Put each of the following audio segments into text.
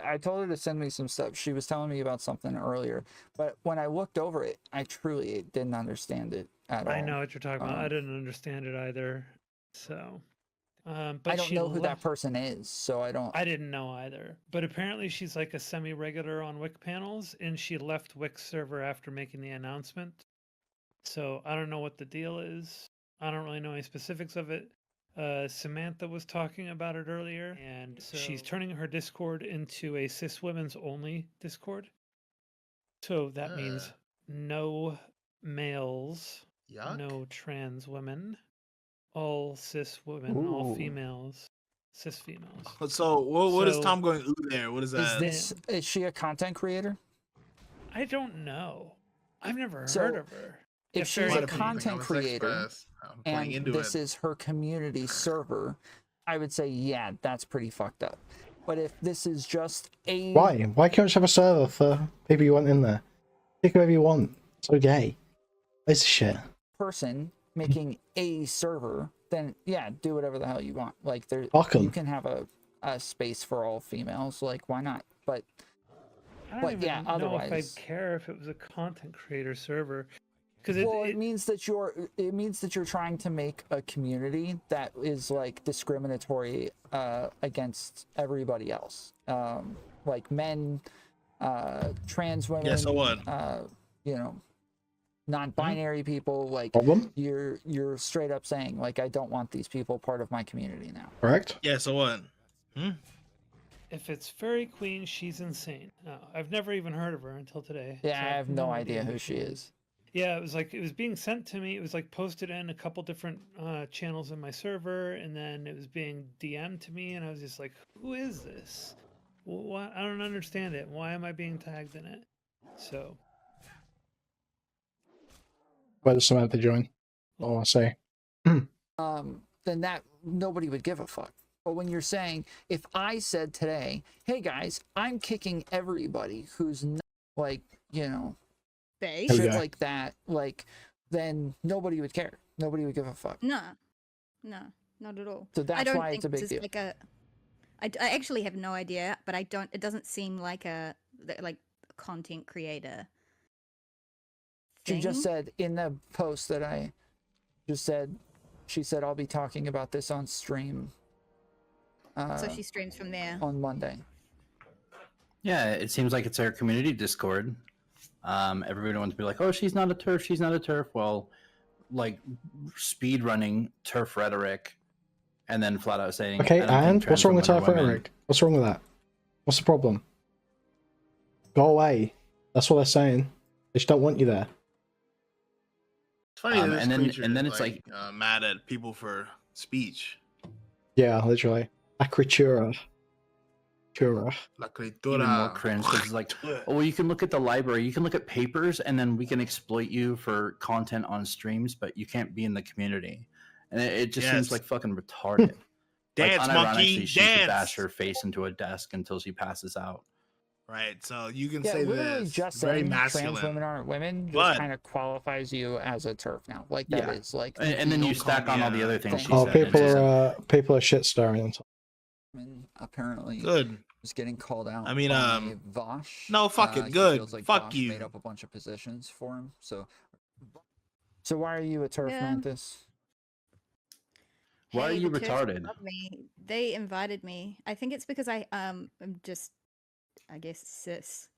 I told her to send me some stuff. She was telling me about something earlier, but when I looked over it, I truly didn't understand it at all. I know what you're talking about. I didn't understand it either. So, but I don't she know who that left. person is, so I don't. I didn't know either. But apparently she's like a semi-regular on Wik panels, and she left Wik's server after making the announcement. So I don't know what the deal is. I don't really know any specifics of it. Samantha was talking about it earlier, and so she's turning her Discord into a cis women's only Discord. So that means no males, Yuck. no trans women, all cis women, all Ooh. females, cis females. So what is So- Tom going ooh there? What is that? Is she a content creator? I don't know. I've never So, heard of her. If she's very a clean. content creator and into this it. is her community server, I would say, yeah, that's pretty fucked up. But if this is just a Why can't you just have a server for people you want in there? Pick whoever you want. So gay. It's shit. person making a server, then yeah, do whatever the hell you want. Like there, Fuck 'em. you can have a space for all females. Like why not? But I don't But even yeah, know if otherwise- I'd care if it was a content creator server. Because it means that you're trying to make a community that is like discriminatory against everybody else, like men, trans women. Yeah, so what? You know, non-binary people. Like Problem? you're straight up saying like I don't want these people part of my community now. Correct? Yeah, so what? if it's Fairy Queen, she's insane. No, I've never even heard of her until today. Yeah, so I have no idea who she is. Yeah, it was being sent to me. It was like posted in a couple different channels in my server, and then it was being DM'd to me, and I was just like, "Who is this? What? I don't understand it. Why am I being tagged in it?" So Where does Samantha join? All I say. Then that nobody would give a fuck. But when you're saying, if I said today, hey guys, I'm kicking everybody who's not like, you know, They? Hell shit yeah. like that, like, then nobody would care. Nobody would give a fuck. No, not at all. So I that's don't why think it's a big this deal. is like a. I actually have no idea, but I don't. It doesn't seem like a content creator. She just thing. said in the post that I just said, she said, I'll be talking about this on stream So she streams from there. on Monday. Yeah, it seems like it's our community Discord. Everybody wants to be like, "Oh, she's not a TERF. She's not a TERF." Well, like speed running TERF rhetoric, and then flat out saying, Okay, "I don't think and what's trans wrong with women are Typhoon women." Eric? What's wrong with that? What's the problem? Go away. That's what they're saying. They just don't want you there. It's funny that this and then- creature and then is, it's like mad at people for speech. Yeah, literally. Acritura. Cura. La Even more cringe because it's like, oh, well, you can look at the library, you can look at papers, and then we can exploit you for content on streams, but you can't be in the community. And it just seems Yes. like fucking retarded. Dance, like, monkey, unironically, she should bash dance. her face into a desk until she passes out. Right, so you can Yeah, say literally this. just Very saying masculine. trans women aren't women just But- kind of qualifies you as a TERF now. Like that Yeah. is like And then Don't you call stack me on all the a other things thing. she Oh, said. and it's people are shit stirring. women apparently Good. was getting called out. I mean, by Vosh. no, fuck it, he good. feels like Fuck Vosh you. Made up a bunch of positions for him. So why are you a TERF, Yeah. Mantis? Why are Hey, you the Turks retarded? love me. They invited me. I think it's because I am just, I guess, cis.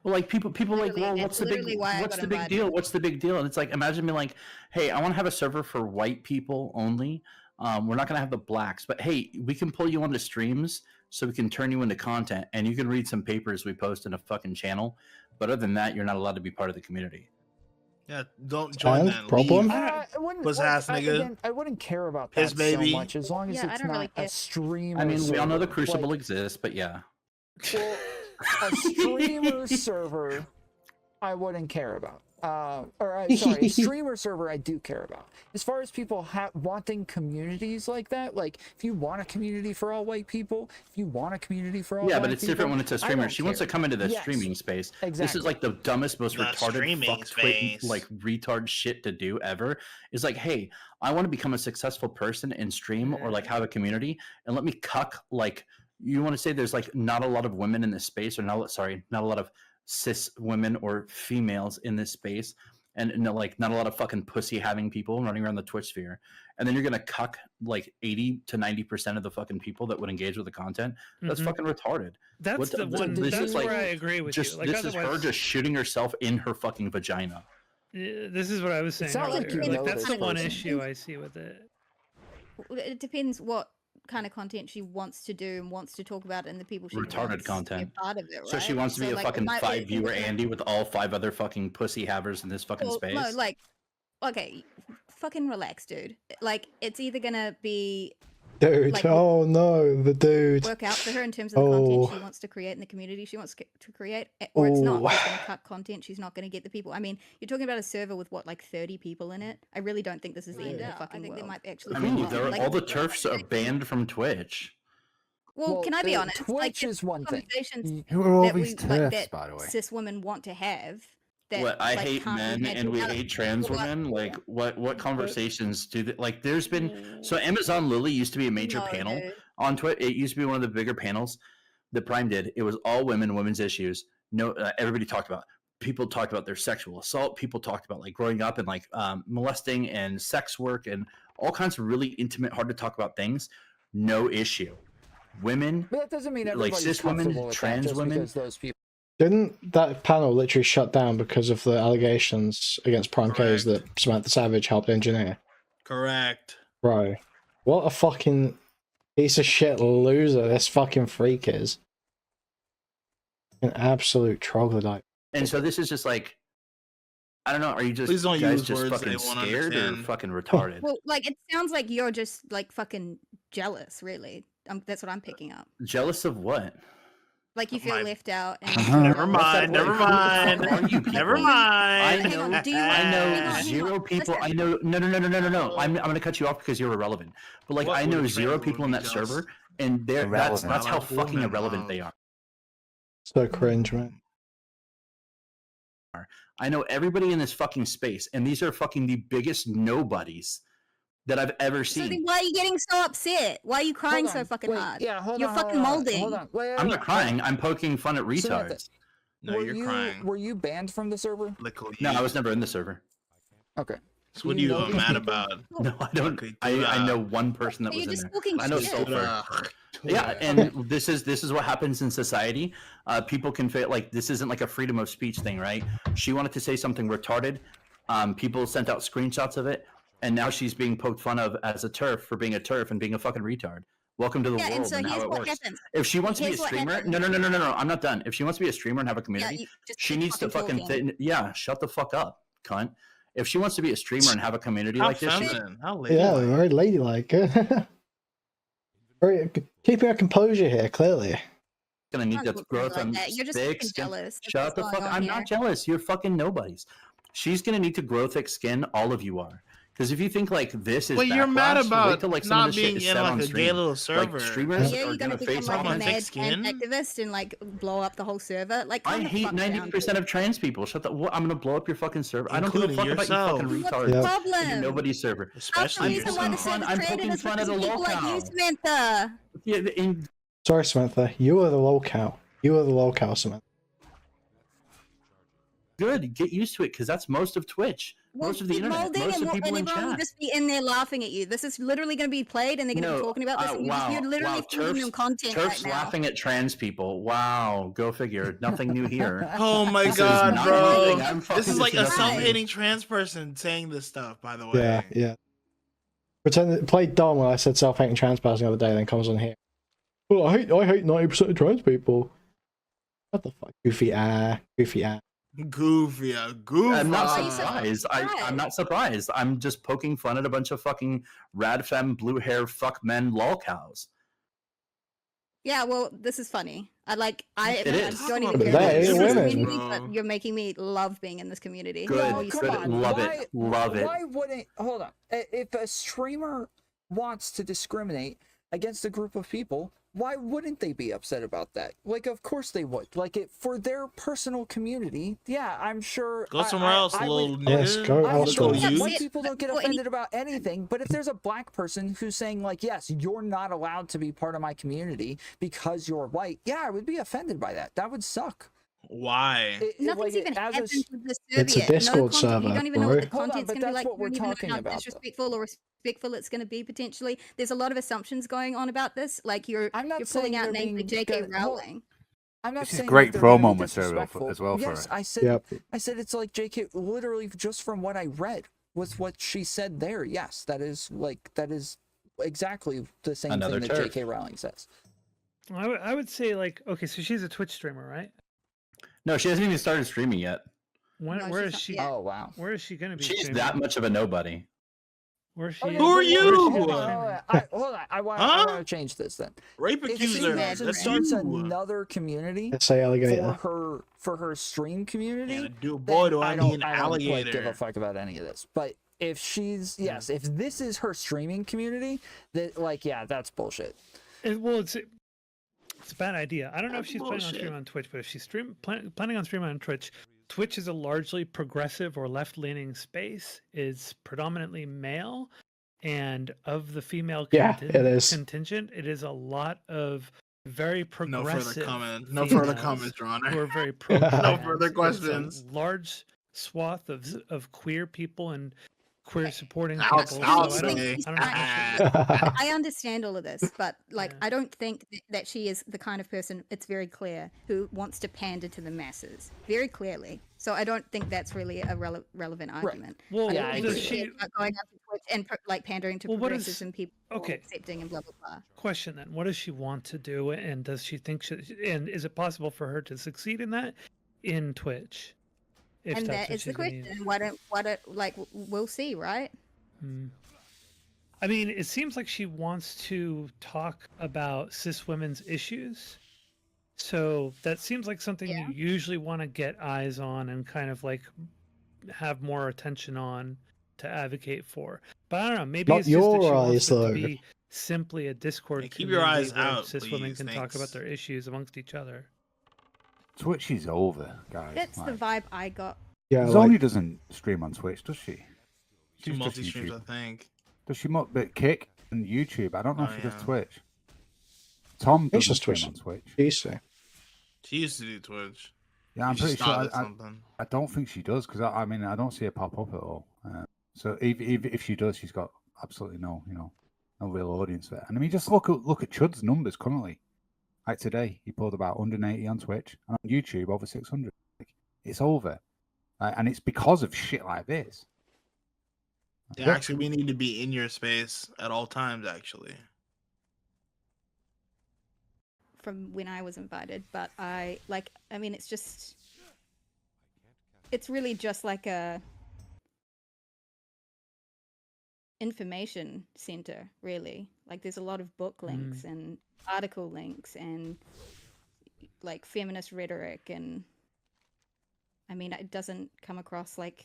Well, like people like, Literally, well, that's what's the big, literally why I what's got the big invited. deal? What's the big deal? And it's like, imagine me like, hey, I want to have a server for white people only. We're not gonna have the blacks, but hey, we can pull you onto streams so we can turn you into content, and you can read some papers we post in a fucking channel. But other than that, you're not allowed to be part of the community. Yeah, don't join And that. problem? Leave. I wouldn't, Puss ass nigga. again, I wouldn't care about that Piss baby. so much as long as Yeah, I it's don't not really a care. streamer. I mean, we all know the server. Crucible Like, exists, but yeah. well, a streamer server, I wouldn't care about. Sorry, a streamer server I do care about. As far as people wanting communities like that, like if you want a community for all white people, if you want a community for all Yeah, black but it's different people, when it's a I streamer. don't She wants to care. come into the Yes, streaming space. This exactly. is like the dumbest, most The retarded, streaming fuck space. like retard shit to do ever. Is like, hey, I want to become a successful person in stream or like have a community, and let me cuck like you want to say there's like not a lot of women in this space, or not a lot of cis women or females in this space, and no, like not a lot of fucking pussy having people running around the Twitch sphere, and then you're gonna cuck like 80 to 90% of the fucking people that would engage with the content. That's fucking retarded. That's the one. This That's is where like I agree with just you. Like, this is her otherwise- just shooting herself in her fucking vagina. Yeah, this is what I was saying sounds like earlier. you Like, know that's this the one person. issue I see with it. It depends what kind of content she wants to do and wants to talk about, and the people she Retarded wants content. to be a part of it, right? So she wants to be a like, fucking it might- 5-viewer it- Andy with all 5 other fucking pussy havers in this fucking well, space. No, like, okay, fucking relax, dude. Like, it's either gonna be Dude, like, oh no, the dude. work out for her in terms of the content Oh. she wants to create and the community she wants to create, or it's not. Oh. She's going to cut content. She's not going to get the people. I mean, you're talking about a server with what, like 30 people in it. I really don't think this is the end of the fucking world. They might actually. I mean, fall off. Like, all the turfs are banned from Twitch. well, can I be honest? Like, Twitch is one thing. conversations Who are all that these we like turfs, that by the way? cis women want to have. That, What I like, hate can't be men had and we without- hate trans Well, women. Like what conversations do they, like? There's been so Amazon Lily used to be a major No, panel dude. on Twitch. It used to be one of the bigger panels that Prime did. It was all women, women's issues. No, everybody talked about. People talked about their sexual assault. People talked about like growing up and like molesting and sex work and all kinds of really intimate, hard to talk about things. No issue. Women, But that doesn't mean like everybody's cis women, comfortable with that trans just women. because those people. Didn't that panel literally shut down because of the allegations against Prime K's that Correct. Samantha Savage helped engineer? Correct. Bro, what a fucking piece of shit loser this fucking freak is. An absolute troglodyte. and so this is just like, I don't know. Are you just Please don't guys use just words fucking they won't scared or understand. fucking retarded? Well, like, it sounds like you're just like fucking jealous. Really, that's what I'm picking up. Jealous of what? Like, you feel My- left out. And Never mind. Wait, Never who the fuck mind. are you people? Never I mind. Hang on, know, do you- I hang know on, hang zero on. people. Listen. I know, no. I'm going to cut you off because you're irrelevant. But like, What I would know a zero trans people in woman that be jealous? server, and they're that's Irrelevant. how Like fucking women, irrelevant they are. So cringe, man. I know everybody in this fucking space, and these are fucking the biggest nobodies that I've ever So then seen. why are you getting so upset? Why are you crying Hold so on, fucking wait, hard? Yeah, hold You're on. fucking hold on, molding. Hold on. Wait, I'm wait, not crying. I'm poking fun at Samantha, retards. No, were you're you, crying. Were you banned from the server? Lickle No, you. I was never in the server. Okay. So what are You you know these mad people? about? No, I don't. Okay, I know one person that So was you're in just there. talking I know shit. Sulfur. Yeah, and this is what happens in society. People can feel like this isn't like a freedom of speech thing, right? She wanted to say something retarded. People sent out screenshots of it, and now she's being poked fun of as a TERF for being a TERF and being a fucking retard. Welcome to the Yeah, and world so and how here's it what works. happens. If she wants to be a Here's what streamer, happens. no, I'm not done. If she wants to be a streamer and have a Yeah, community, you just she keep needs to fucking talking. shut the fuck up, cunt. If she wants to be a streamer and have a community How like this, feminine. How Yeah, ladylike. very ladylike. Very keeping her composure here, clearly. gonna need Don't to look at grow me like some that. You're just thick fucking skin. jealous. That's Shut what's the going fuck! on I'm here. not jealous. You're fucking nobodies. She's gonna need to grow thick skin. All of you are. Because if you think like this is Wait, you're mad backlash, about wait till, like, some of not this shit being is in said like on a stream. gay little server. Like streamers Yeah, are you're gonna gonna become face like all a Someone kinds. thick mad skin? activist and like blow up the whole server. Like, I calm the hate fuck down, 90% of trans people. Shut the. What, I'm gonna blow up your fucking server. I don't give a Including fuck about you fucking yourself. retards. dude. Yeah. What's the in your problem? nobody's server. Half the Especially reason why the yourself. server's I'm trending poking is fun because at of a people like you, lolcow. Samantha. Yeah, in, Sorry, Samantha. You are the lolcow. You are the lolcow, Samantha. good. Get used to it because that's most of Twitch. We'll Most of the keep internet. molding Most and, of people in everyone will chat. just be in there laughing at you. This is literally going to be played and they're going to be talking about this. And you're literally feeding them content Turf's right now. laughing at trans people. Wow, go figure. Nothing new here. Oh my This is god, not bro! anything. I'm This is like a nothing new. self-hating trans person saying this stuff. By the way, Yeah, yeah. Pretend played dumb when I said self-hating trans person the other day, then comes on here. Well, I hate 90% of trans people. What the fuck? Goofy goofy goofy. I'm not Why are you so surprised. I'm surprised? not surprised. I'm just poking fun at a bunch of fucking rad femme, blue hair, fuck men, lol cows. Yeah, well, this is funny. I It is. don't even But care they about ain't this women. community, Bro. but you're making me love being in this community. Good, Oh, you come good. spot. on. Love Why- it. Love it. Why wouldn't hold on? If a streamer wants to discriminate against a group of people, why wouldn't they be upset about that? Like, of course they would. Like, it for their personal community. Yeah, I'm sure. Go somewhere else, I little would, nigga. Yes, go I Little elsewhere. understand youth. white people don't get Well, offended about anything, but if there's a black person who's saying like, yes, you're not allowed to be part of my community because you're white, yeah, I would be offended by that. That would suck. Why? Nothing's even as happened a, with the It's a server yet. Discord You server, don't even know what the bro. Hold on, content's but going to be that's like. what You we're don't even know talking how about, though. disrespectful or respectful it's going to be potentially. There's a lot of assumptions going on about this. Like you're I'm not pulling saying out they're names like being J.K. good- hold- Rowling. I'm not This is saying great that they're gonna promo be material disrespectful. as well for yes, it. I said Yep. it's like JK literally just from what I read was what she said there. Yes, that is exactly the same Another thing that turf. JK Rowling says. I would say like, okay, so she's a Twitch streamer, right? No, she hasn't even started streaming yet. No, Where she's is not she? yet. Oh wow. Where is she going to be? She's streaming? that much of a nobody. Where's she? Okay, Who are where's she you? gonna be Hold on, streaming? hold on. I want Huh? to change this then. Rape If she accuser. goes and That's starts you. another community SA alligator. for her stream community, And do then boy, do I need an I don't like, give a alligator. fuck about any of this. But if she's if this is her streaming community, that like that's bullshit. Well, it's a bad idea. I don't know if That's she's planning on bullshit. streaming on Twitch, but if she's planning on streaming on Twitch, Twitch is a largely progressive or left-leaning space. It's predominantly male, and of the female Yeah, it is. contingent, it is a lot of very No progressive. further comment. No further females comments, Your Honor. Who are very pro. No further trans. questions. It's a large swath of queer people and queer supporting I'll- people. I'll so I say. don't know if she- I understand all of this, but like Yeah. I don't think that she is the kind of person, it's very clear, who wants to pander to the masses very clearly. So I don't think that's really a relevant argument. Well, I Yeah, don't I think does it's agree. she? about going up to Twitch and like pandering to Well, what progressives is- and people okay. accepting and blah blah blah. Question then: what does she want to do, and does she think and is it possible for her to succeed in that in Twitch? If And that's that what is the she's gonna question. use. And why don't like we'll see, right? Hmm. I mean, it seems like she wants to talk about cis women's issues. So that seems like something Yeah. you usually want to get eyes on and kind of like have more attention on to advocate for. But I don't know, maybe Not it's just that she your wants eyes, it to though. be simply a Discord Yeah, keep your community eyes where out, cis women please, can talk about thanks. their issues amongst each other. Twitch is over, guys. That's the Like, vibe I got. Yeah, Zonie like, doesn't stream on Twitch, does she? Two She's just multi streams, I YouTube. think. Does she? But Kick and YouTube. I don't know Oh, if she does yeah. Twitch. Tom It's doesn't just stream Twitch. on Twitch. easy. She used to do Twitch. Yeah, I'm She pretty sure. started I something. don't think she does because I mean I don't see her pop up at all. So if she does, she's got absolutely no no real audience there. And I mean, just look at Chud's numbers currently. Like today, he pulled about 180 on Twitch and on YouTube over 600. Like, it's over, and it's because of shit like this. Yeah, actually, we need to be in your space at all times, actually. From when I was invited, but I mean it's really just like a information center, really. Like there's a lot of book links and article links and like feminist rhetoric, and I mean it doesn't come across like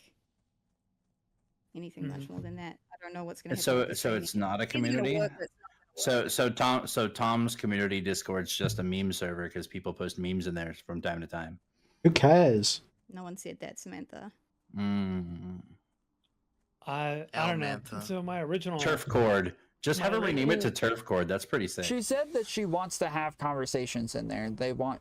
anything much more than that. I don't know what's going to happen. So it's not a It's gonna community. work, but it's not gonna work. So Tom's community Discord's just a meme server because people post memes in there from time to time. Who cares? No one said that, Samantha. Mm. I don't know. Elmantha. So my original Turf cord. Just have her My rename it to original- Turf cord. That's pretty sick. She said that she wants to have conversations in there.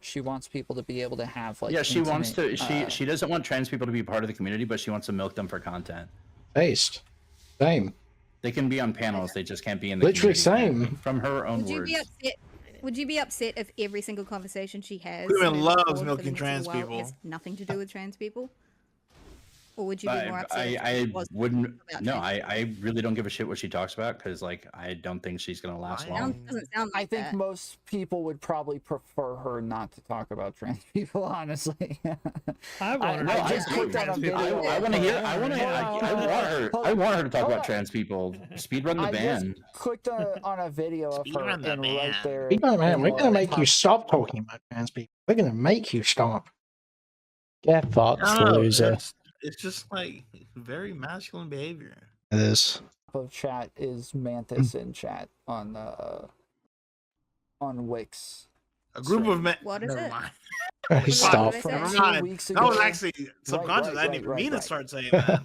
She wants people to be able to have like Yeah, she wants to. intimate, She doesn't want trans people to be part of the community, but she wants to milk them for content. Based. Same. They can be on panels. They just can't be in the Literally community. same. From her own Would you words. be upset? Would you be upset if every single conversation she has Kuihman moving loves forward for milking the next trans little while people. has nothing to do with trans people? Or would you be more upset? if I it was wouldn't. about No, trans I really don't give a shit what she talks about because like I don't think she's gonna last Why? long. people? Doesn't sound I like think that. most people would probably prefer her not to talk about trans people, honestly. I want her I to just talk clicked about on a trans people. video. I want to hear. I want to. I want her. I want her to talk Hold about on. trans people. Speedrun the I just band. clicked on a video of her, Speedrun the and right man. there. Man, we're in gonna the make you top- stop talking about trans people. We're gonna make you stop. Get fucked, No, loser. it's just like very masculine behavior. It is. of chat is Mantis in chat on on Wix. A group of men. What is Never it? mind. Stop. What From did I say? Never 2 mind. weeks That was ago. actually subconscious. I didn't even mean to right. start saying that.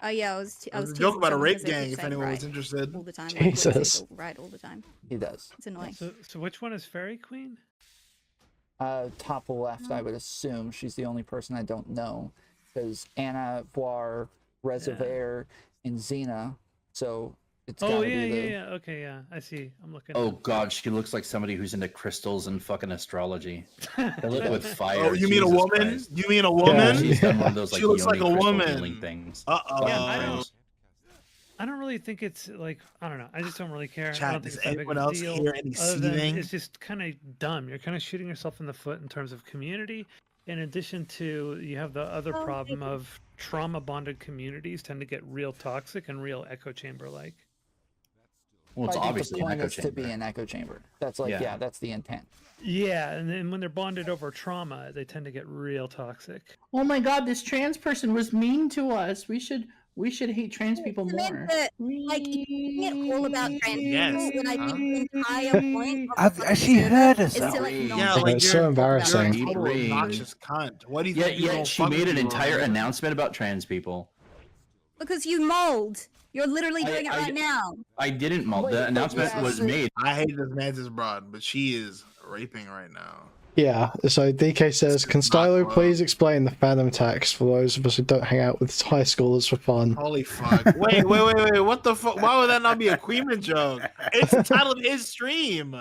Oh yeah, I was It was a teasing joke about a someone rape 'cause they keep gang. If saying anyone was right interested. all the time. Like, Wix says Jesus. right all the time. He does. It's annoying. So which one is Fairy Queen? Top left, I would assume. She's the only person I don't know. Because Anna, Voir, Reservoir, and Xena. So it's Oh gotta yeah, be the... yeah. Okay, yeah. I see. I'm looking. Oh god, she looks like somebody who's into crystals and fucking astrology. They look with fire. Oh, you mean a Jesus woman? Christ. You mean a Yeah, woman? she's done one of those like She looks yoni like a crystal woman. healing things. Uh-oh. I don't really think it's like I don't know. I just don't really care. I Chat, don't think does it's that big anyone of a else deal. hear any Other than seething? it's just kind of dumb. You're kind of shooting yourself in the foot in terms of community. In addition to, you have the other Oh, problem of trauma bonded communities tend to get real toxic and real echo chamber like. Well, it's I think obviously the an point echo is to chamber. be an echo chamber. That's like, Yeah. yeah, that's the intent. Yeah, and then when they're bonded over trauma, they tend to get real toxic. Oh my god, this trans person was mean to us. We should hate trans people more. Samantha, like, isn't it all about trans Yes. people? When I think the Huh? entire point of Has she heard us? is to like Agree. not Yeah, Yeah, like it's you're, so you're embarrassing. a total Agree. obnoxious cunt. What do you Yeah, think? people yeah. don't She fuck made with an you entire over? announcement about trans people. because you mold. You're literally doing it I- right now. I didn't. The Wait, announcement yeah, was so- made. I hate this mantis broad, but she is raping right now. Yeah, so DK says, It's can not Stylo close. please explain the fandom tax for those of us who don't hang out with high schoolers for fun? Holy fuck. Wait. What the fuck? Why would that not be a Kuihman joke? It's the title of his stream.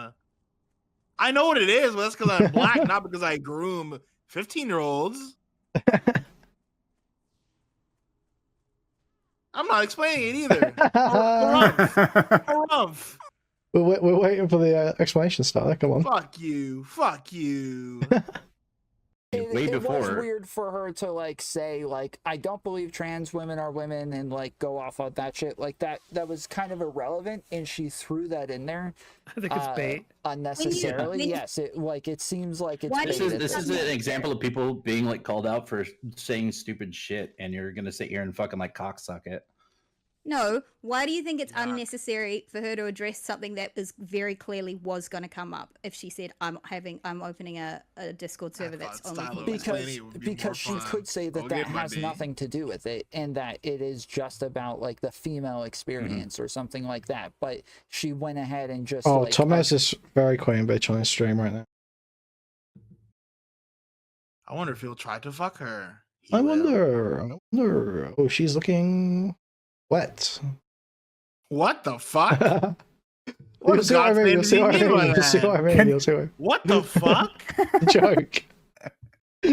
I know what it is, but that's because I'm black, not because I groom 15-year-olds. I'm not explaining it either. Harumph. We're waiting for the explanation starter. Come on. Fuck you. Way It was before. weird for her to like say like I don't believe trans women are women and like go off on that shit like that was kind of irrelevant and she threw that in there I think it's bait. unnecessarily. when you- Yes, it seems like it's Why This do bait is at this this is point. an example of people being like called out for saying stupid shit, and you're gonna sit here and fucking like cocksuck it. No, why do you think it's Yuck. unnecessary for her to address something that is very clearly was going to come up if she said I'm opening a Discord server that's thought only Stylo for was women." explaining it would be more because she fun. could say that Okay, that has buddy. nothing to do with it and that it is just about like the female experience or something like that, but she went ahead and just Oh, like Tom has this very queen bitch on his stream right now. I wonder if he'll try to fuck her. He I will. wonder. Oh, she's looking wet. What the fuck? You'll What see what I God's mean. name You'll does see he what I mean mean. by You'll see that? what I mean. Can- You'll see what What the fuck? joke.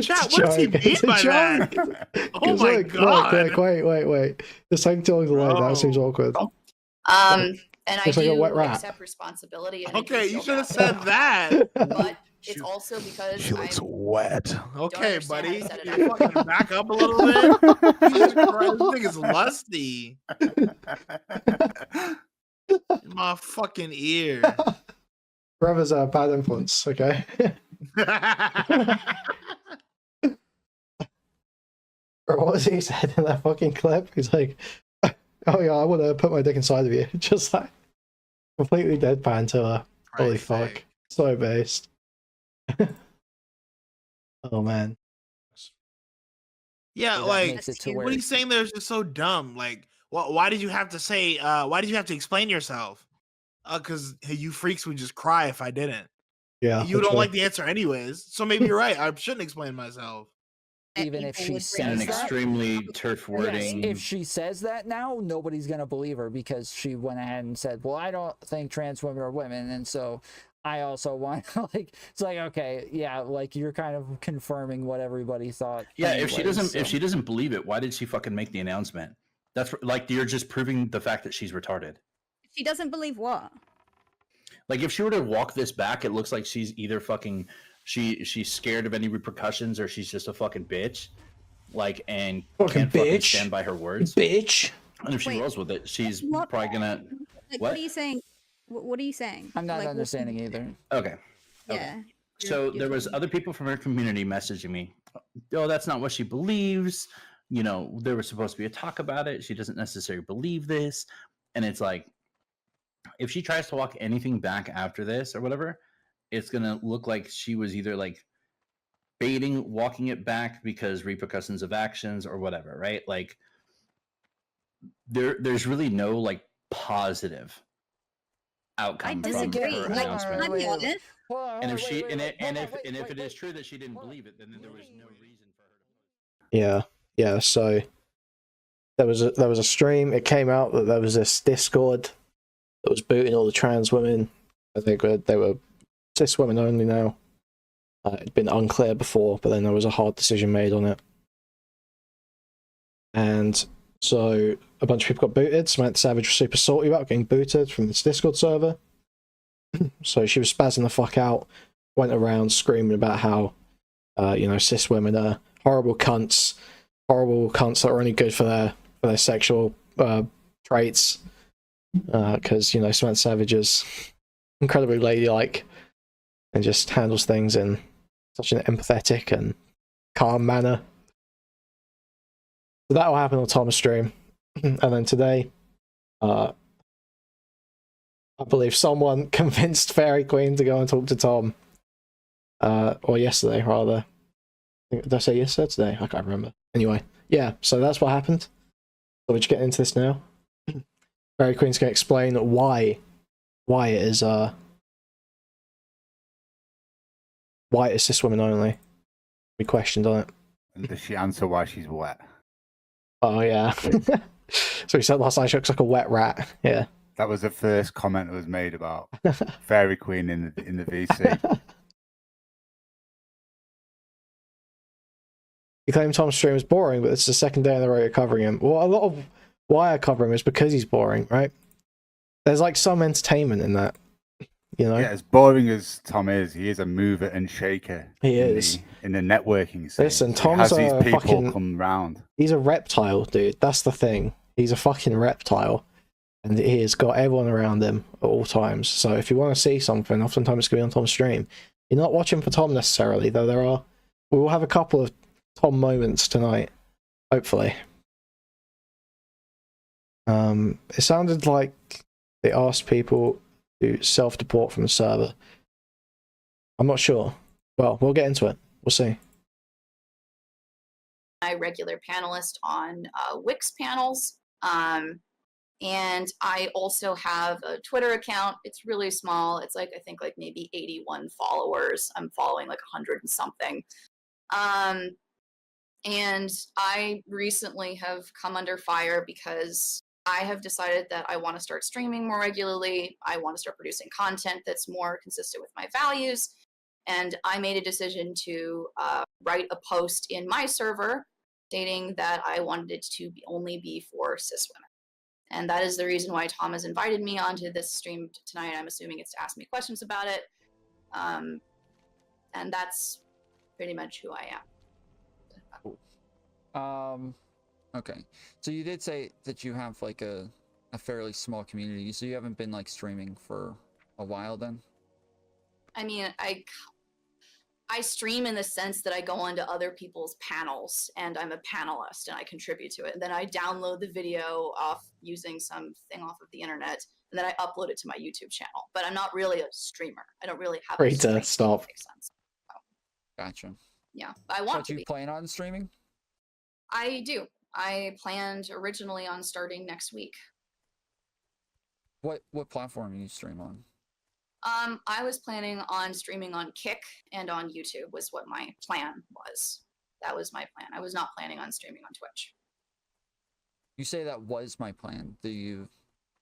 Chat, what does he mean It's a by that? joke. Oh Because my look, god. wait. It's taking too long to load. That seems Bro. awkward. And I Looks like a do wet rat. accept responsibility. And I do Okay, you feel should have bad said about that. it, But it's Shoot. also because She looks I'm wet. Okay, understand how buddy. to set it You up. fucking back up a little bit. Jesus Christ, this thing is lusty. In my fucking ear. Brother's a bad influence, okay? Or what was he said in that fucking clip? He's like, oh yeah, I want to put my dick inside of you. Just like, completely deadpan to her. Holy Christ's fuck. sake. So based. Oh man. Yeah, that like makes it to What where what he's saying there is just so dumb. Like, why did you have to say? Why did you have to explain yourself? Because you freaks would just cry if I didn't. Yeah. You don't literally. like the answer anyways, so maybe you're right. I shouldn't explain myself. that even if people she would And bring an says this up. that, extremely turf yes, wording. if she says that now, nobody's gonna believe her because she went ahead and said, "Well, I don't think trans women are women," and so I also want like it's like okay, yeah, like you're kind of confirming what everybody thought. Yeah, if she anyways, doesn't if so- she doesn't believe it, why did she fucking make the announcement? That's like you're just proving the fact that she's retarded. She doesn't believe what? Like if she were to walk this back, it looks like she's either fucking she's scared of any repercussions or she's just a fucking bitch. Like and Fucking can't fucking bitch. stand by her words. Bitch. And if she Wait, rolls with it, she's what- probably gonna Like, What? what are you saying? What are you saying? I'm not Like, what- understanding either. okay. Yeah. So You're there was talking- other people from her community messaging me. Oh, that's not what she believes. You know, there was supposed to be a talk about it. She doesn't necessarily believe this. And it's like, if she tries to walk anything back after this or whatever, it's gonna look like she was either like baiting, walking it back because repercussions of actions or whatever, right? Like there's really no like positive I outcome from disagree. her Like, announcement. I'll be honest. And if she and if it is true that she didn't believe it, then there was no reason for her to. Yeah. So there was a stream. It came out that there was this Discord that was booting all the trans women. I think they were cis women only now. It'd been unclear before, but then there was a hard decision made on it. And so a bunch of people got booted. Samantha Savage was super salty about getting booted from this Discord server. So she was spazzing the fuck out, went around screaming about how, cis women are horrible cunts that are only good for their sexual traits. Because, Samantha Savage is incredibly ladylike and just handles things in such an empathetic and calm manner. So that will happen on Tom's stream. And then today, I believe someone convinced Fairy Queen to go and talk to Tom. Or yesterday, rather. Did I say yesterday? Today? I can't remember. Anyway, yeah, so that's what happened. So we're just getting into this now. Fairy Queen's going to explain why it is cis women only. We questioned on it. And does she answer why she's wet? Oh yeah. So he said last night she looks like a wet rat. Yeah. That was the first comment that was made about Fairy Queen in the VC. You claim Tom's stream is boring, but it's the second day in a row you're covering him. Well, a lot of why I cover him is because he's boring, right? There's like some entertainment in that, Yeah, as boring as Tom is, he is a mover and shaker. He is. In the networking scene. Listen, So he Tom's has these a people fucking- come round. He's a reptile, dude. That's the thing. He's a fucking reptile. And he has got everyone around him at all times. So if you want to see something, oftentimes it's going to be on Tom's stream. You're not watching for Tom necessarily, though we will have a couple of Tom moments tonight, hopefully. It sounded like they asked people to self-deport from the server. I'm not sure. Well, we'll get into it. We'll see. My regular panelist on Wix panels. And I also have a Twitter account. It's really small. It's like, I think like maybe 81 followers. I'm following like 100 and something. And I recently have come under fire because I have decided that I want to start streaming more regularly. I want to start producing content that's more consistent with my values. And I made a decision to write a post in my server stating that I wanted it to only be for cis women. And that is the reason why Tom has invited me onto this stream tonight. I'm assuming it's to ask me questions about it. And that's pretty much who I am. Okay. So you did say that you have like a fairly small community, so you haven't been like streaming for a while then? I mean, I stream in the sense that I go onto other people's panels and I'm a panelist and I contribute to it. And then I download the video off using something off of the internet and then I upload it to my YouTube channel. But I'm not really a streamer. I don't really have a Rita, stream, if that stop. makes sense. Gotcha. Yeah, I want But to you be. plan on streaming? I do. I planned originally on starting next week. What platform do you stream on? I was planning on streaming on Kick and on YouTube was what my plan was. That was my plan. I was not planning on streaming on Twitch. You say that was my plan.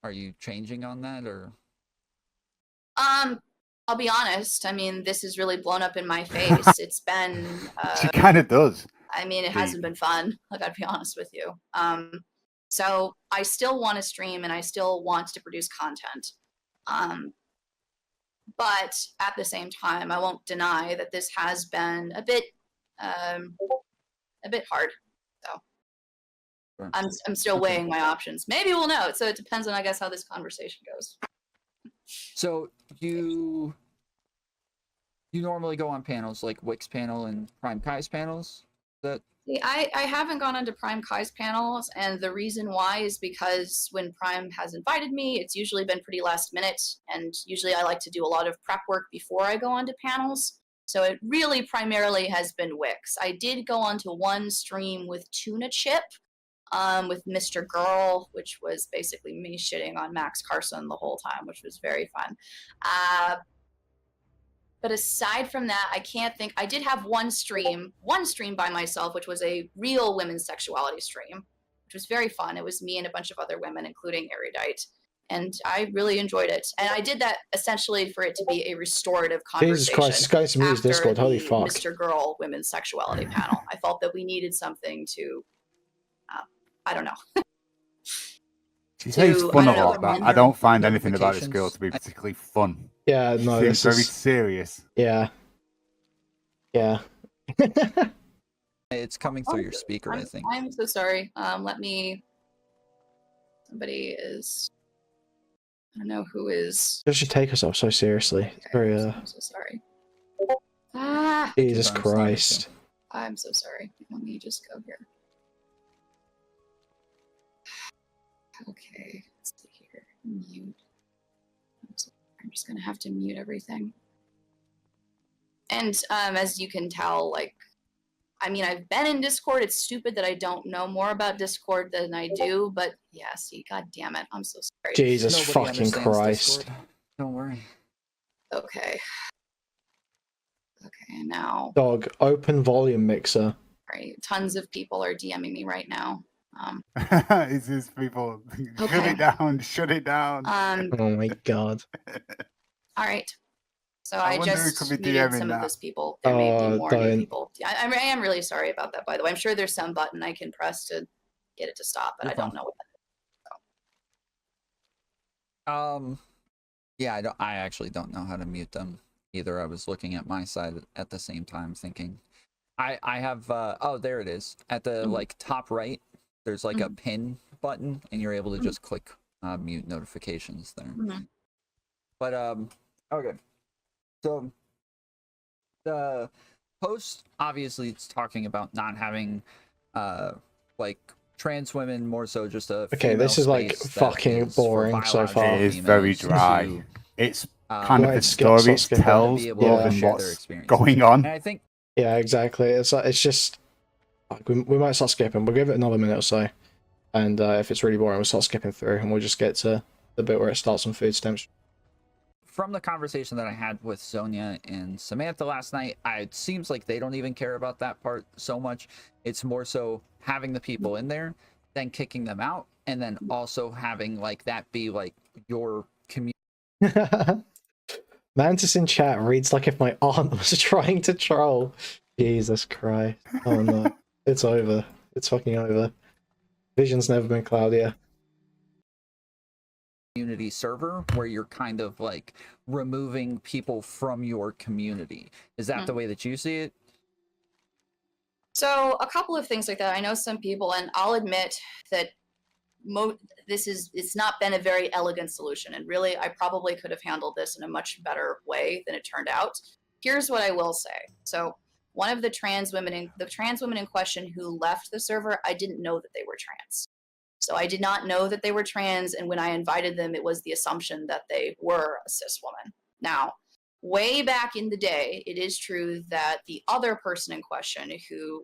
Are you changing on that or? I'll be honest. I mean, this has really blown up in my face. It's been. She kind of does. I mean, it hasn't been fun. I gotta be honest with you. So I still want to stream and I still want to produce content. But at the same time, I won't deny that this has been a bit hard. So Sure. I'm still weighing my options. Maybe we'll know. So it depends on, I guess, how this conversation goes. So you normally go on panels like Wix panel and Prime Kai's panels? See, I haven't gone onto Prime Kai's panels, and the reason why is because when Prime has invited me, it's usually been pretty last minute, and usually I like to do a lot of prep work before I go onto panels. So it really primarily has been Wix. I did go onto one stream with Tuna Chip, with Mr. Girl, which was basically me shitting on Max Carson the whole time, which was very fun. But aside from that, I can't think. I did have one stream by myself, which was a real women's sexuality stream, which was very fun. It was me and a bunch of other women, including Erudite. And I really enjoyed it. And I did that essentially for it to be a restorative conversation. Jesus Christ, this guy's to use Discord. Holy fuck. Mr. Girl women's sexuality panel. I felt that we needed something to, I don't know. She says to- fun I a don't know, lot, but when I there don't are find anything about this girl notifications, to be particularly fun. Yeah, no, Seems this very is... serious. Yeah. Yeah. It's coming through your speaker, I think. I'm so sorry. Let me. Somebody is. I don't know who is. She should take herself so seriously. It's very, I'm so sorry. Ah, Jesus Sometimes not Christ. I'm so sorry. Let me just go here. Okay, let's see here. Mute. I'm just gonna have to mute everything. And as you can tell, like, I mean, I've been in Discord. It's stupid that I don't know more about Discord than I do, but yeah, see, god damn it, I'm so sorry. Jesus Nobody fucking understands Christ. Discord. Don't worry. Okay. Okay, now, Dog, open volume mixer. right, tons of people are DMing me right now. It's just people. Shut Okay. it down. Shut it down. Oh my god. All right. So I I wonder who just could be muted DMing some of that. those people. There may Oh, be more new don't. people. I am really sorry about that, by the way. I'm sure there's some button I can press to get it to stop, but You're I don't fine. know what Yeah, I actually don't know how to mute them either. I was looking at my side at the same time thinking I have oh, there it is. At the like top right, there's like a pin button and you're able to just click mute notifications there. But okay. So the post obviously it's talking about not having like trans women, more so just a Okay, this female is like space that fucking is for boring so far. It is very females dry. to, It's kind of Right, a skip, story stop it skipping. tells be able more to than share their what's experiences. going on. And I think Yeah, exactly. It's like, it's just like, we might start skipping. We'll give it another minute or so, and if it's really boring, we'll start skipping through, and we'll just get to the bit where it starts on food stamps. from the conversation that I had with Sonia and Samantha last night, it seems like they don't even care about that part so much. It's more so having the people in there, then kicking them out, and then also having like that be like your community. Mantis in chat reads like if my aunt was trying to troll. Jesus Christ. Oh no. It's over. It's fucking over. Vision's never been cloudier. Community server where you're kind of like removing people from your community. Is that the way that you see it? So a couple of things like that. I know some people, and I'll admit that it's not been a very elegant solution, and really I probably could have handled this in a much better way than it turned out. Here's what I will say. So one of the trans women in question who left the server, I didn't know that they were trans. So I did not know that they were trans, and when I invited them, it was the assumption that they were a cis woman. Now, way back in the day, it is true that the other person in question who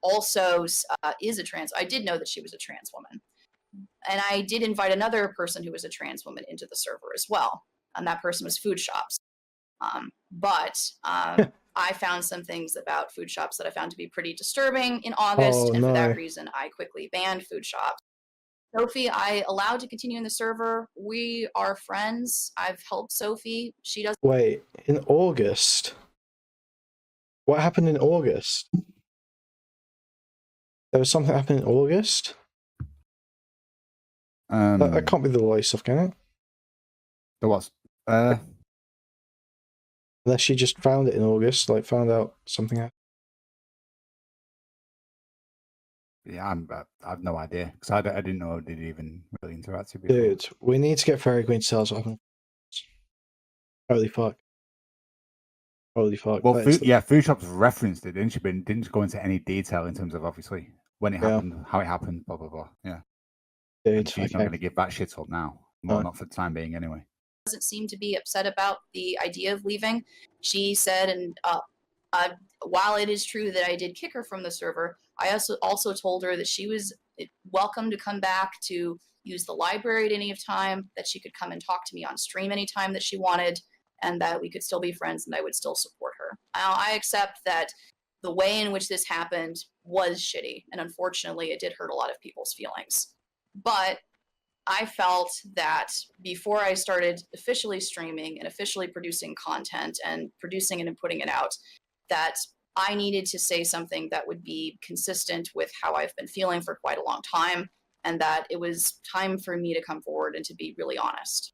also is a trans, I did know that she was a trans woman. And I did invite another person who was a trans woman into the server as well. And that person was Food Shops. I found some things about Food Shops that I found to be pretty disturbing in August. Oh, and for no. that reason, I quickly banned Food Shops. Sophie, I allowed to continue in the server. We are friends. I've helped Sophie. She does. Wait, in August? What happened in August? There was something happened in August? That can't be the Loy stuff, can it? There was. Unless she just found it in August, like found out something happened. Yeah, I've no idea because I didn't know they even really interacted before. Dude, we need to get Fairy Queen to tell us what happened. Holy fuck. Holy fuck. Well, that is Food Shop's referenced it, didn't she? But didn't go into any detail in terms of obviously when it happened, how it happened, blah blah blah. Yeah, and dude, she's not okay. going to give that shit up now. Well, not for the time being, anyway. Doesn't seem to be upset about the idea of leaving. She said, and while it is true that I did kick her from the server, I also told her that she was welcome to come back to use the library at any time, that she could come and talk to me on stream anytime that she wanted, and that we could still be friends and I would still support her. Now, I accept that the way in which this happened was shitty, and unfortunately it did hurt a lot of people's feelings. But I felt that before I started officially streaming and officially producing content and producing it and putting it out, that I needed to say something that would be consistent with how I've been feeling for quite a long time, and that it was time for me to come forward and to be really honest.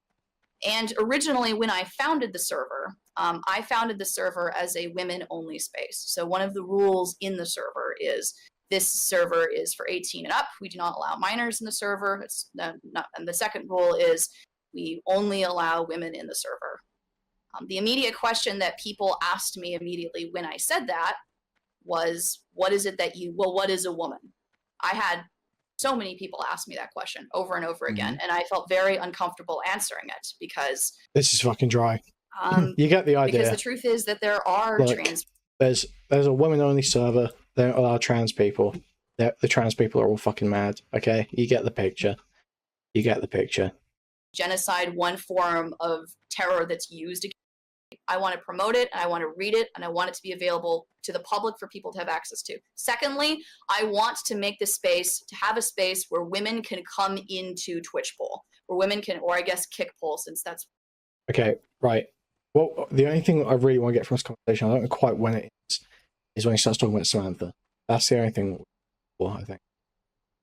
And originally, when I founded the server, I founded the server as a women-only space. So one of the rules in the server is this server is for 18 and up. We do not allow minors in the server. And the second rule is we only allow women in the server. The immediate question that people asked me immediately when I said that was, what is it that what is a woman? I had so many people ask me that question over and over again, and I felt very uncomfortable answering it because this is fucking dry. You get the idea. Because the truth is that there are trans. There's a women-only server. They don't allow trans people. The trans people are all fucking mad. Okay, you get the picture. You get the picture. Genocide, one form of terror that's used. I want to promote it, and I want to read it, and I want it to be available to the public for people to have access to. Secondly, I want to make this space, to have a space where women can come into Twitch poll, where women can, or I guess kick poll, since that's... Okay, right. Well, the only thing I really want to get from this conversation, I don't know quite when it is when he starts talking about Samantha. That's the only thing, I think.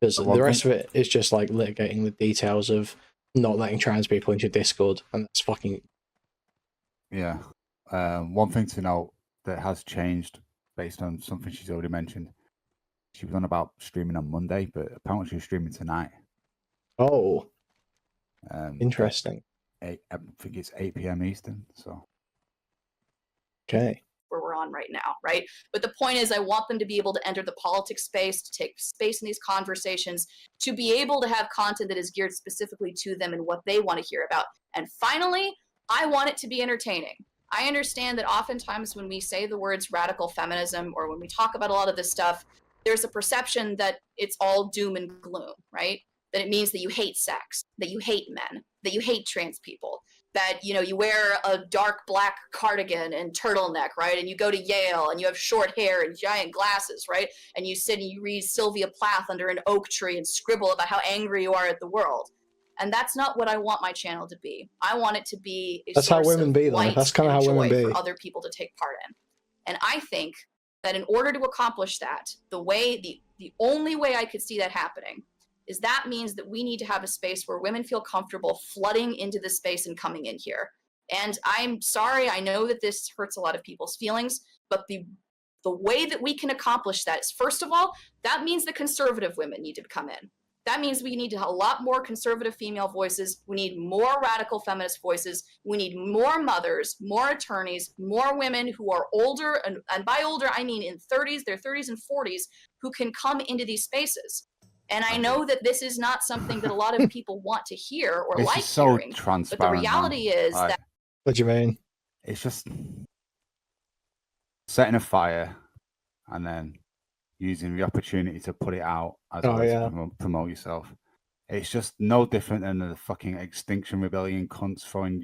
Because the rest of it is just like litigating the details of not letting trans people into Discord, and that's fucking... Yeah. One thing to note that has changed based on something she's already mentioned. She was on about streaming on Monday, but apparently she's streaming tonight. Oh. Interesting. I think it's 8 p.m. Eastern. So. Okay. Where we're on right now, right? But the point is, I want them to be able to enter the politics space, to take space in these conversations, to be able to have content that is geared specifically to them and what they want to hear about. And finally, I want it to be entertaining. I understand that oftentimes when we say the words radical feminism, or when we talk about a lot of this stuff, there's a perception that it's all doom and gloom, right? That it means that you hate sex, that you hate men, that you hate trans people, that, you know, you wear a dark black cardigan and turtleneck, right? And you go to Yale and you have short hair and giant glasses, right? And you sit and you read Sylvia Plath under an oak tree and scribble about how angry you are at the world. And that's not what I want my channel to be. I want it to be a that's source how women of be, though. light That's kind of and how women joy be for other people to take part in. And I think that in order to accomplish that, the only way I could see that happening is that means that we need to have a space where women feel comfortable flooding into the space and coming in here. And I'm sorry, I know that this hurts a lot of people's feelings, but the way that we can accomplish that is, first of all, that means the conservative women need to come in. That means we need to have a lot more conservative female voices. We need more radical feminist voices. We need more mothers, more attorneys, more women who are older, and by older, I mean in their 30s and 40s, who can come into these spaces. And I know that this is not something that a lot of people want to hear or like hearing, but the reality is that... What do you mean? It's just setting a fire and then using the opportunity to put it out as well as to promote yourself. It's just no different than the fucking Extinction Rebellion cunts throwing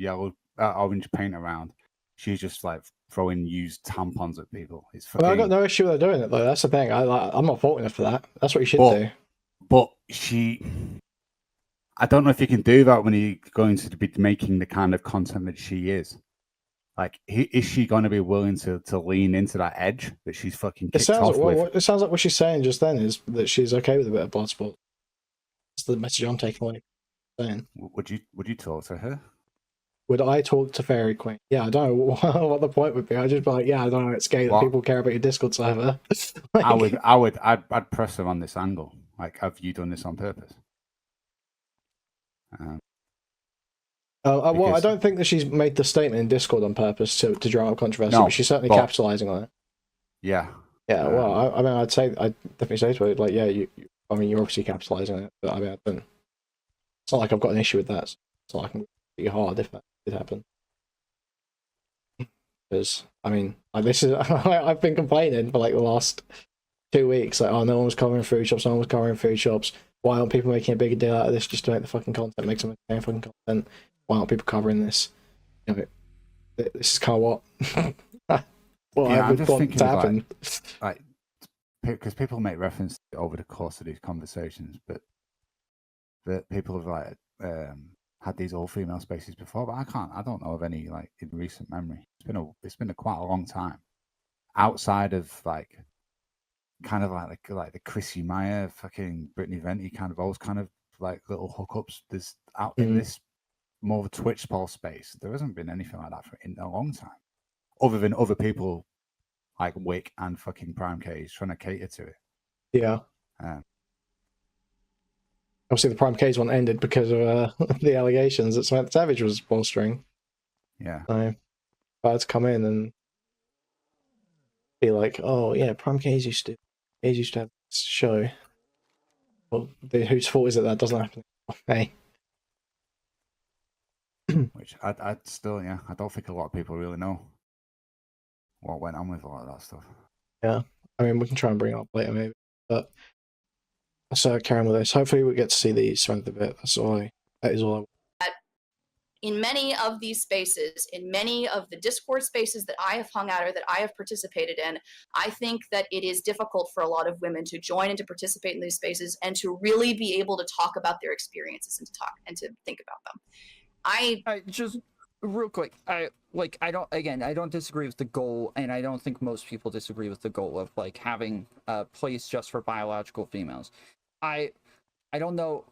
orange paint around. She's just like throwing used tampons at people. It's fucking... Well, I got no issue with her doing it though. That's the thing. I'm not faulting her for that. That's what you should do. But I don't know if you can do that when you're going to be making the kind of content that she is. Like, is she going to be willing to lean into that edge that she's fucking kicked off with? It sounds like what she's saying just then is that she's okay with a bit of blood sport. That's the message I'm taking away. Would you talk to her? Would I talk to Fairy Queen? Yeah, I don't know what the point would be. I'd just be like, yeah, I don't know, it's gay that people care about your Discord server. Like... I'd press her on this angle. Like, have you done this on purpose? Well, I Because- don't think that she's made the statement in Discord on purpose to drum up controversy, No, but she's certainly but- capitalizing on it. Yeah. Yeah, well, I mean, I'd definitely say to her, like, yeah, I mean, you're obviously capitalizing on it, but I mean, it's not like I've got an issue with that. It's not like I can be hard if that did happen. Because, I mean, like, this is, I've been complaining for like the last 2 weeks, like, oh, no one was covering food shops, no one was covering food shops. Why aren't people making a bigger deal out of this just to make the fucking content, make some fucking content? Why aren't people covering this? You know, this is kind of what. Well, Yeah, I I'm would just want thinking to of, happen. Like, because people make reference to it over the course of these conversations, but that people have like had these all-female spaces before, but I don't know of any like in recent memory. It's been a quite a long time outside of like kind of like the Chrissy Meyer, fucking Brittany Venti kind of those kind of like little hookups. There's out in this more of a Twitch poll space. There hasn't been anything like that in a long time, other than other people like Wick and fucking Prime K trying to cater to it. Yeah. Obviously, the Prime K's one ended because of the allegations that Samantha Savage was bolstering. Yeah. So, if I had to come in and be like, oh, yeah, Prime K's used to have this show. Well, whose fault is it that doesn't happen? Hey. Which I'd still, yeah, I don't think a lot of people really know what went on with a lot of that stuff. Yeah. I mean, we can try and bring it up later, maybe. But so carry on with this. Hopefully, we get to see the Samantha bit. That is all I In many of these spaces, in many of the Discord spaces that I have hung out or that I have participated in, I think that it is difficult for a lot of women to join and to participate in these spaces and to really be able to talk about their experiences and to talk and to think about them. I just real quick, I don't disagree with the goal, and I don't think most people disagree with the goal of like having a place just for biological females. I don't know.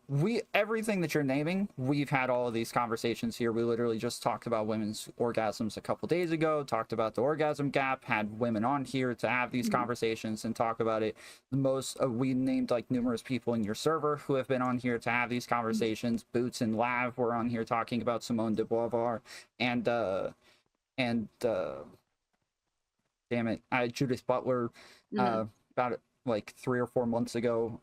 Everything that you're naming, we've had all of these conversations here. We literally just talked about women's orgasms a couple days ago, talked about the orgasm gap, had women on here to have these conversations and talk about it. We named like numerous people in your server who have been on here to have these conversations. Boots and Lav were on here talking about Simone de Beauvoir and damn it, Judith Butler about like 3 or 4 months ago.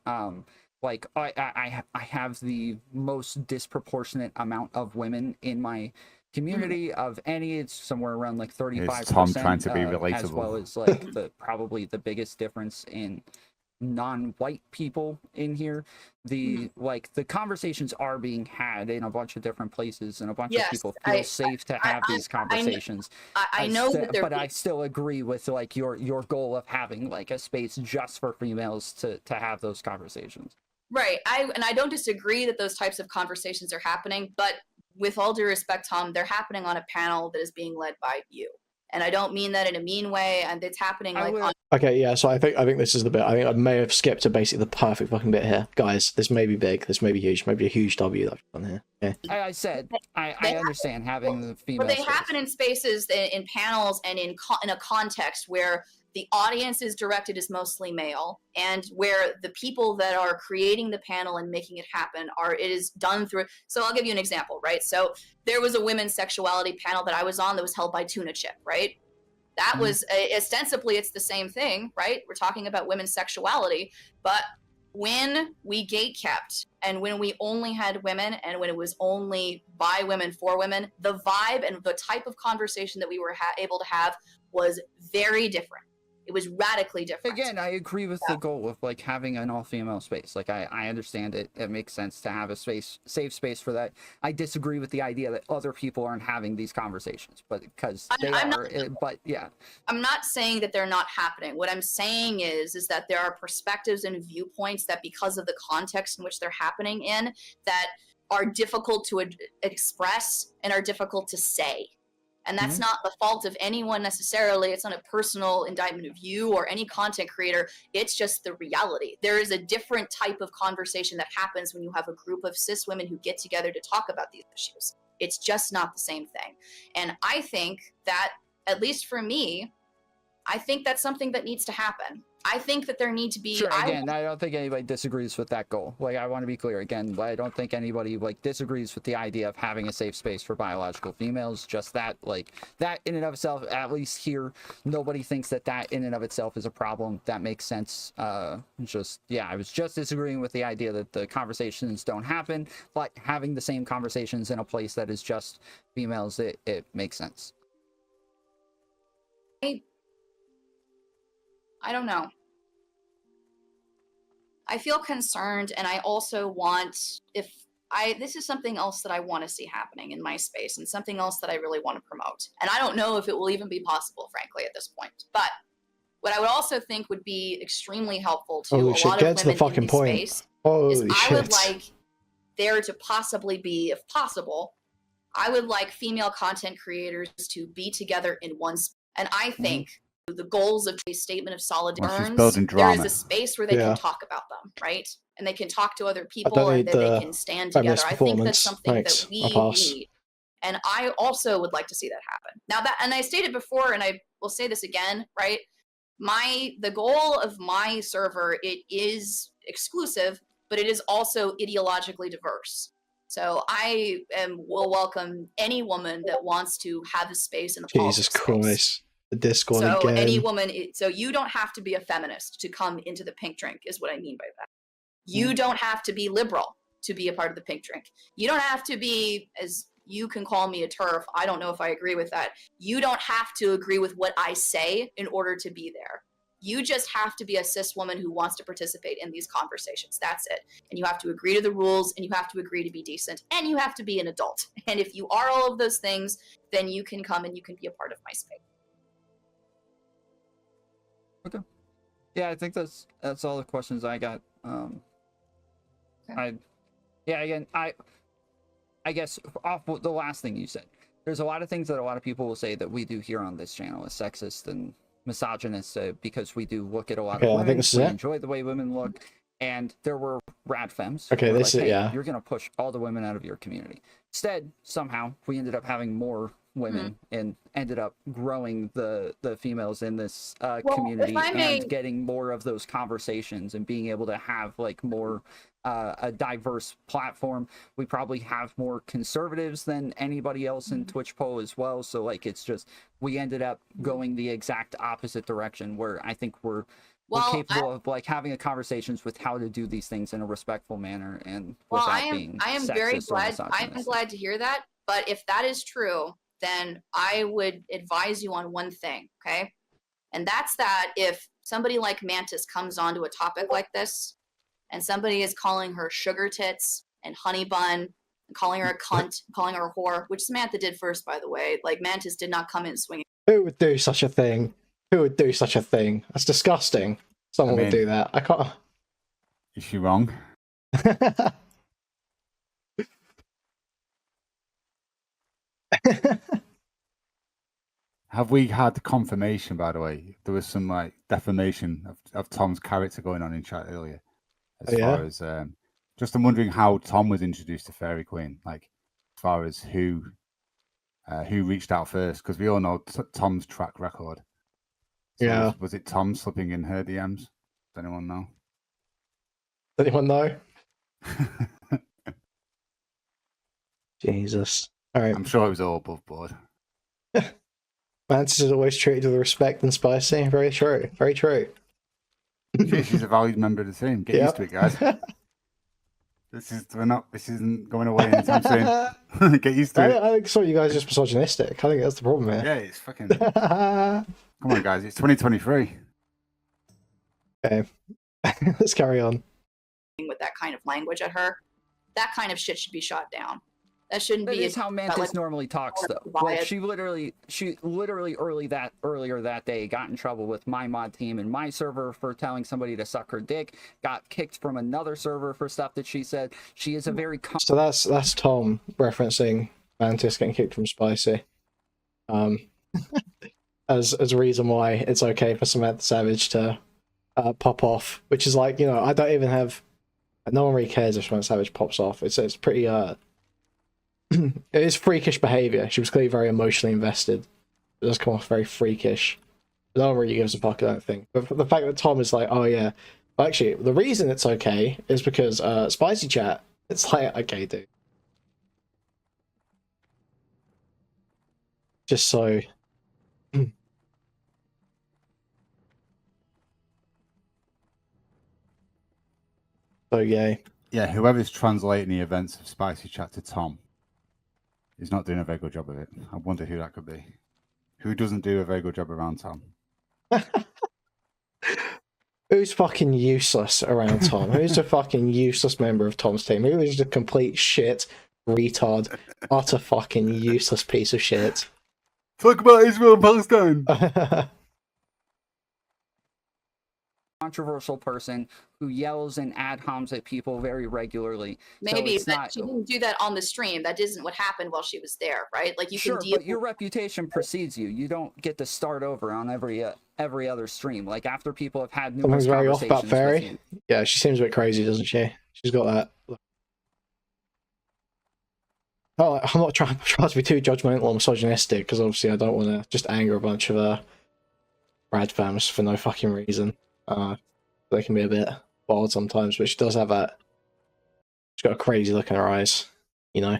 Like I have the most disproportionate amount of women in my community of any. It's somewhere around like 35%. Is Tom trying to be Uh, relatable? as well as like probably the biggest difference in non-white people in here. The conversations are being had in a bunch of different places, and a bunch of Yes, people feel safe to have these conversations. I know that they're but I still agree with like your goal of having like a space just for females to have those conversations. Right. I don't disagree that those types of conversations are happening, but with all due respect, Tom, they're happening on a panel that is being led by you. And I don't mean that in a mean way, and it's happening on. Okay, yeah, so I think this is the bit. I think I may have skipped to basically the perfect fucking bit here. Guys, this may be big, this may be huge, maybe a huge W that I've done here. Yeah. I said, I understand having the female. But they happen in spaces, in panels, and in a context where the audience is directed as mostly male, and where the people that are creating the panel and making it happen it is done through. So I'll give you an example, right? So there was a women's sexuality panel that I was on that was held by Tuna Chip, right? That was ostensibly it's the same thing, right? We're talking about women's sexuality, but when we gatekept and when we only had women and when it was only by women for women, the vibe and the type of conversation that we were able to have was very different. It was radically different. Again, I agree with the goal of like having an all-female space. Like I understand it. It makes sense to have a safe space for that. I disagree with the idea that other people aren't having these conversations, but because they are. But yeah, I'm not saying that they're not happening. What I'm saying is that there are perspectives and viewpoints that, because of the context in which they're happening in, that are difficult to express and are difficult to say. And that's not the fault of anyone necessarily. It's not a personal indictment of you or any content creator. It's just the reality. There is a different type of conversation that happens when you have a group of cis women who get together to talk about these issues. It's just not the same thing. And I think that, at least for me, I think that's something that needs to happen. I think that there need to be. Sure, again, I don't think anybody disagrees with that goal. Like, I want to be clear again. I don't think anybody like disagrees with the idea of having a safe space for biological females. Just that, like, that in and of itself, at least here, nobody thinks that that in and of itself is a problem. That makes sense. Just, yeah, I was just disagreeing with the idea that the conversations don't happen. Like, having the same conversations in a place that is just females, it makes sense. I don't know. I feel concerned, and I also want, this is something else that I want to see happening in my space, and something else that I really want to promote. And I don't know if it will even be possible, frankly, at this point. But what I would also think would be extremely helpful to a lot of women in the space is I would like there to possibly be, if possible, I would like female content creators to be together in one space. And I think the goals of a statement of solidarity, there is a space where they can talk about them, right? And they can talk to other people, and that they can stand together. I think that's something that we need. And I also would like to see that happen. Now that, and I stated before, and I will say this again, right? The goal of my server, it is exclusive, but it is also ideologically diverse. So I will welcome any woman that wants to have a space in the Jesus Christ. The Discord so again. Any woman, so you don't have to be a feminist to come into the pink drink, is what I mean by that. You don't have to be liberal to be a part of the pink drink. You don't have to be, as you can call me a TERF, I don't know if I agree with that. You don't have to agree with what I say in order to be there. You just have to be a cis woman who wants to participate in these conversations. That's it. And you have to agree to the rules, and you have to agree to be decent, and you have to be an adult. And if you are all of those things, then you can come and you can be a part of my space. Okay. Yeah, I think that's all the questions I got. I guess off the last thing you said, there's a lot of things that a lot of people will say that we do here on this channel is sexist and misogynist, because we do look at a lot of women. I think this is we it. enjoy the way women look, and there were rad femmes. Okay, this like, is hey, you're gonna push all the women out of your community. Instead, somehow we ended up having more women and ended up growing the females in this community and getting more of those conversations and being able to have like more a diverse platform. We probably have more conservatives than anybody else in Twitch poll as well, so like it's just we ended up going the exact opposite direction, where I think we're capable of like having a conversations with how to do these things in a respectful manner and without being I am very glad. I'm glad to hear that. But if that is true, then I would advise you on one thing, okay? And that's that if somebody like Mantis comes onto a topic like this, and somebody is calling her sugar tits and honey bun, and calling her a cunt, calling her a whore, which Samantha did first, by the way. Like, Mantis did not come in swinging. Who would do such a thing? Who would do such a thing? That's disgusting. Someone would do that. I can't. Is she wrong? Have we had confirmation, by the way? There was some like defamation of Tom's character going on in chat earlier. As far as just I'm wondering how Tom was introduced to Fairy Queen, like as far as who reached out first, because we all know Tom's track record. So was it Tom slipping in her DMs? Does anyone know? Does anyone know? Jesus. All right. I'm sure it was all above board. Mantis is always treated with respect and spicy. Very true. Very true. She's a valued member of the team. Get used to it, guys. This isn't going away anytime soon. Get used to it. I think you guys are just misogynistic. I think that's the problem here. Yeah, it's fucking. Come on, guys. It's 2023. Okay. Let's carry on. With that kind of language at her, that kind of shit should be shot down. That shouldn't be. That is how Mantis normally talks, though. Like she literally earlier that day got in trouble with my mod team and my server for telling somebody to suck her dick. Got kicked from another server for stuff that she said. She is a very. So that's Tom referencing Mantis getting kicked from Spicy, as a reason why it's okay for Samantha Savage to pop off, which is like, you know, I don't even have. No one really cares if Samantha Savage pops off. It's pretty it is freakish behavior. She was clearly very emotionally invested. It does come off very freakish. No one really gives a fuck, I don't think. But the fact that Tom is like, oh yeah, actually, the reason it's okay is because spicy chat. It's like, okay, dude. Just so. So gay. Yeah, whoever's translating the events of Spicy Chat to Tom is not doing a very good job of it. I wonder who that could be. Who doesn't do a very good job around Tom? Who's fucking useless around Tom? Who's a fucking useless member of Tom's team? Who is a complete shit, retard, utter fucking useless piece of shit? Talk about Israel and Palestine. Controversial person who yells and ad homs at people very regularly. Maybe, so but not, she didn't do that on the stream. That isn't what happened while she was there, right? Like you sure, can deal. but your reputation precedes you. You don't get to start over on every other stream. Like after people have had numerous Someone's very off conversations about Fairy. with you. Yeah, she seems a bit crazy, doesn't she? She's got that. Oh, I'm not trying to be too judgmental or misogynistic because obviously I don't want to just anger a bunch of Brad fans for no fucking reason. They can be a bit wild sometimes, but she does have that. She's got a crazy look in her eyes, you know.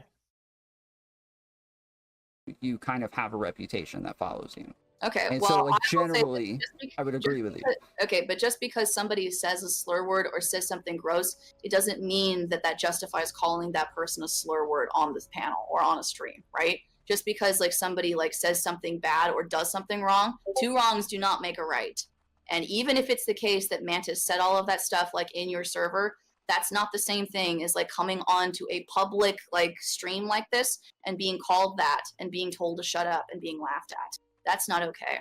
You kind of have a reputation that follows you. Okay, And well, so, like, I will say that generally, just I would agree with you. Okay, but just because somebody says a slur word or says something gross, it doesn't mean that that justifies calling that person a slur word on this panel or on a stream, right? Just because like somebody like says something bad or does something wrong, two wrongs do not make a right. And even if it's the case that Mantis said all of that stuff like in your server, that's not the same thing as like coming on to a public like stream like this and being called that and being told to shut up and being laughed at. That's not okay.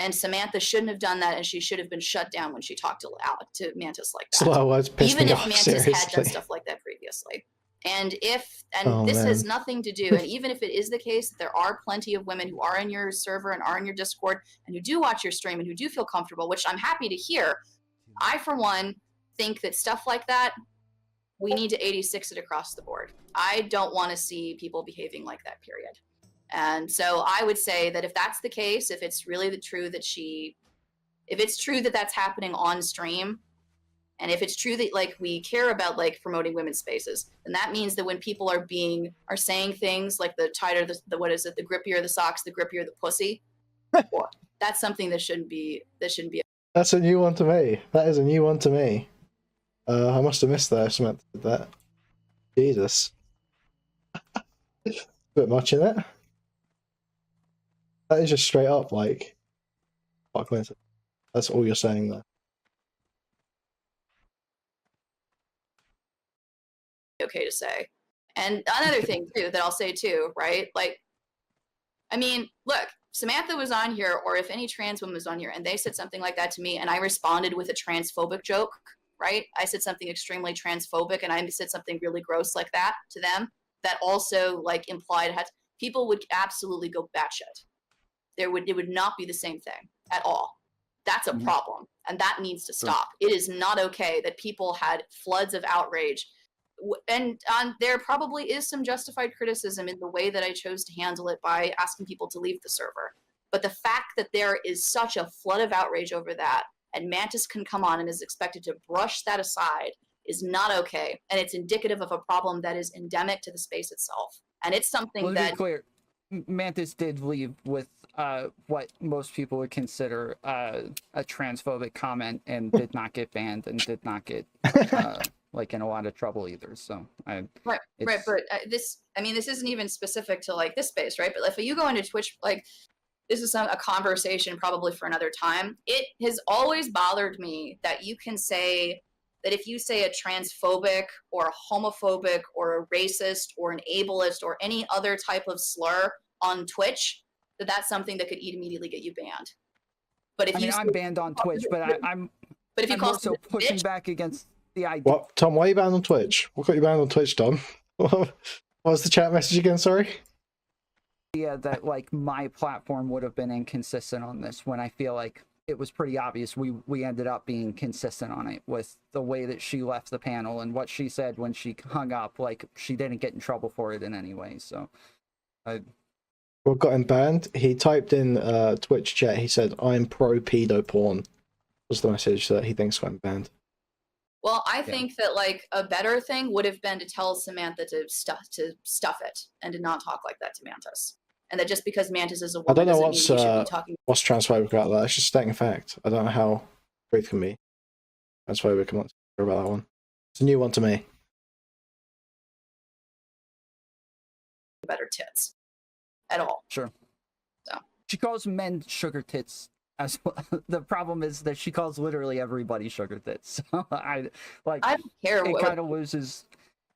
And Samantha shouldn't have done that, and she should have been shut down when she talked to Mantis like that. Slow words piss Even me if off, Mantis seriously. had done stuff like that previously. And Oh, this has man. nothing to do, and even if it is the case that there are plenty of women who are in your server and are in your Discord and who do watch your stream and who do feel comfortable, which I'm happy to hear, I, for one, think that stuff like that, we need to 86 it across the board. I don't want to see people behaving like that, period. And so I would say that if that's the case, if it's really true that if it's true that that's happening on stream, and if it's true that like we care about like promoting women's spaces, then that means that when people are saying things like the tighter the what is it, the grippier the socks, the grippier the pussy, well, that's something that shouldn't be. That's a new one to me. That is a new one to me. I must have missed that. Samantha did that. Jesus. Bit much in it. That is just straight up like, fuck Lindsay. That's all you're saying there. Okay to say. And another thing too that I'll say too, right? Like, I mean, look, Samantha was on here, or if any trans woman was on here, and they said something like that to me, and I responded with a transphobic joke, right? I said something extremely transphobic, and I said something really gross like that to them. That also like implied people would absolutely go batshit. It would not be the same thing at all. That's a problem, and that needs to stop. It is not okay that people had floods of outrage, and there probably is some justified criticism in the way that I chose to handle it by asking people to leave the server. But the fact that there is such a flood of outrage over that, and Mantis can come on and is expected to brush that aside, is not okay, and it's indicative of a problem that is endemic to the space itself. And it's something Well, to that be clear, Mantis did leave with what most people would consider a transphobic comment and did not get banned and did not get like in a lot of trouble either. So right, but this isn't even specific to like this space, right? But if you go into Twitch, like this is a conversation probably for another time. It has always bothered me that you can say that if you say a transphobic or a homophobic or a racist or an ableist or any other type of slur on Twitch, that's something that could immediately get you banned. But if I'm banned on Twitch, but I'm more so pushing back against the idea. What, Tom? Why are you banned on Twitch? What got you banned on Twitch, Tom? What was the chat message again? Sorry. Yeah, that like my platform would have been inconsistent on this when I feel like it was pretty obvious we ended up being consistent on it with the way that she left the panel and what she said when she hung up. Like she didn't get in trouble for it in any way. So What got him banned? He typed in Twitch chat. He said, "I'm pro pedo porn." Was the message that he thinks got him banned? Well, I think that like a better thing would have been to tell Samantha to stuff it and to not talk like that to Mantis, and that just because Mantis is a woman I don't know doesn't mean you should be talking. what's transphobic about that. It's just stating a fact. I don't know how truth can be transphobic. I'm not sure about that one. It's a new one to me. Better tits at all. Sure. So. She calls men sugar tits as well. The problem is that she calls literally everybody sugar tits. So I don't care. It kind of loses.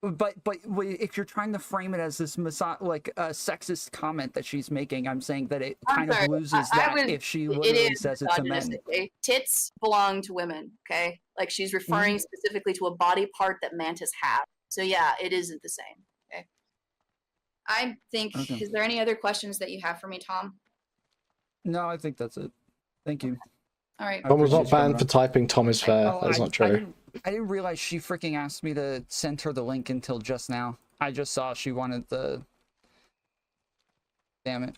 But if you're trying to frame it as this sexist comment that she's making, I'm saying that it kind of loses that if she literally says it to men. Tits belong to women, okay? Like she's referring specifically to a body part that Mantis has. So yeah, it isn't the same. Okay. I think. Okay. Is there any other questions that you have for me, Tom? No, I think that's it. Thank you. All right. Tom was not banned for typing "Tom is fair." That's not true. I didn't realize she freaking asked me to send her the link until just now. I just saw she wanted the. Damn it.